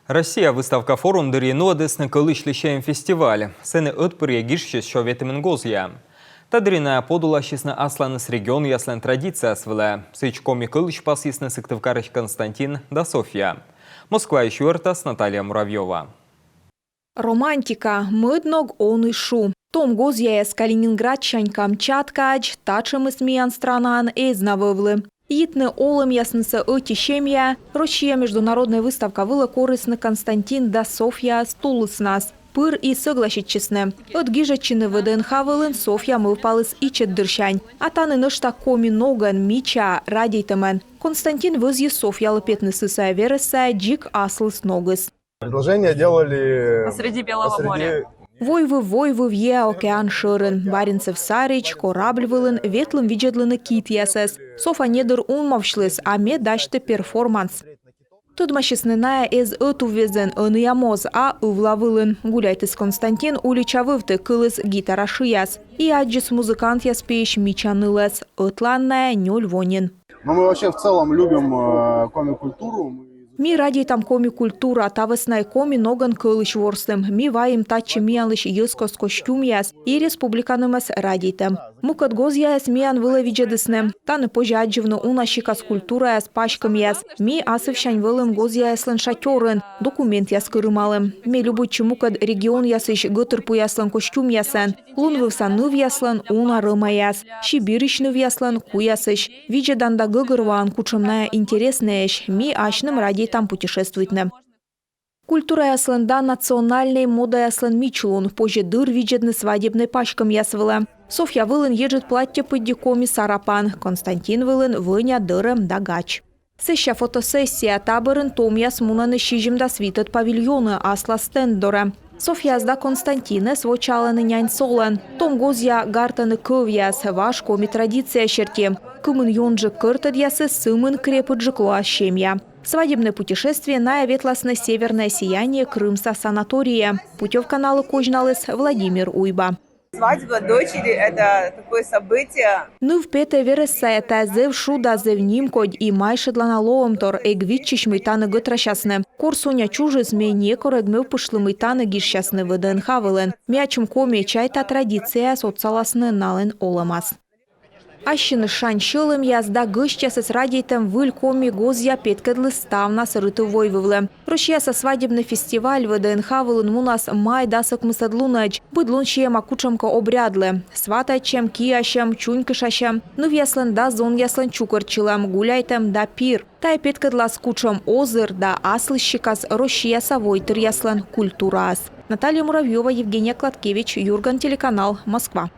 Россия выставка форум дырину адесны кылыч лишаем фестиваль. Сены отпыр егишщес шоветымен гозья. Тадрина подула честно асланы с регион яслан традиция свела. Сычкоми кылыч пас ясны Сыктывкарыч Константин да Софья. Москва еще РТС Наталья Муравьева. Романтика. Мыдног он и шу. Том гозья с Калининградчань Камчаткач, тачем смеян странан эзнавывлы. Итны олым ясныса отищемья, Россия международная выставка выла корыстны Константин да Софья стулыснас. Пыр и согласитчесны. От гижачины ВДНХ вылын Софья мывпалыс ичет дырщань. А таны нышта коми ноган мича радейтамен. Константин вызье Софья лапетны сысая вересая джик аслыс ногыс. Предложение делали посреди Белого моря. Войвы вье океан шырын. Баренцев сарич, корабль вылын, ветлым виджедлыны кит ясес. Софа недыр унмавшлыс, а ме дашты перформанс. Tudmaşısnına ez ötuvvezен ыныямоз, а ывла вылын. Гуляйтыс Константин уличавывты кылыс гитара шияс. И аджис музыкант яспееш мичанылас. Отланная нёль вонин. Но мы вообще в целом любим комик-культуру. Ми ради там коми-культура, та веснай коми ноган кылыч ворстым. Ми ваим тачи миянлыш йыскос костюм яс и республиканымас радитем. Мукат гоз яс миян вылы виджедысны. Таны позже адживну унашикас культура яс пачкам яс. Ми асывшань вылым гоз яслын шатёрын, документ яс кырымалым. Ми любучи мукат регион ясыш гытырпу яслын костюм ясын. Лун вывсан ныв яслын уна рыма яс. Шибирыш ныв яслын ку ясыш. Виджеданда гыгырван кучымная интереснэш. Ми ашным ради там путешествует. Культура яслында национальной мода яслын мичулун. Позже дыр виджедны свадебной пачкам ясвыла. Софья вылын ежет платье поддикоми сарапан. Константин вылын выня дырым дагач. Сеща фотосессия табырын том ясмунаны шижимда свитат павильоны асла стендора. Софья сда Константина свочаланы нянь солан. Том гозья гартаны кывьяс, ваш коми традиция черте. Кымын йонжы кыртад ясы сымын крепыт жыкла щемья. Свадебное путешествие на ветлостное северное сияние Крымса санатория. Путевка на Кожналыс Владимир Уйба. Свадьба дочери – это такое событие. Ну в пете вереса это зев шуда зев нимкодь и майше длана лоомтор эгвитчиш мейтаны гытращасны. Корсуня чужи змей некор эгмев пышлы мейтаны гишщасны ВДНХ вылен. Мячым коме чайта традиция соцаласны нален оламас. Ащины шанчылым язда гыщасыз радийтем выль коми гозья петкедлы ставна сырыты войвывлы. Россияса свадебный фестиваль ВДНХ вылын мунас май дасык мысадлунач. Быдлун чием акучамка обрядлы. Сватачем, киящем, чунькышащем. Ну яслын да зон яслын чукарчылам, гуляйтем да пир. Тай петкедла скучам озыр да аслыщикас Россияса войтыр яслын культурас. Наталья Муравьева, Евгения Кладкевич, Юрган, телеканал Москва.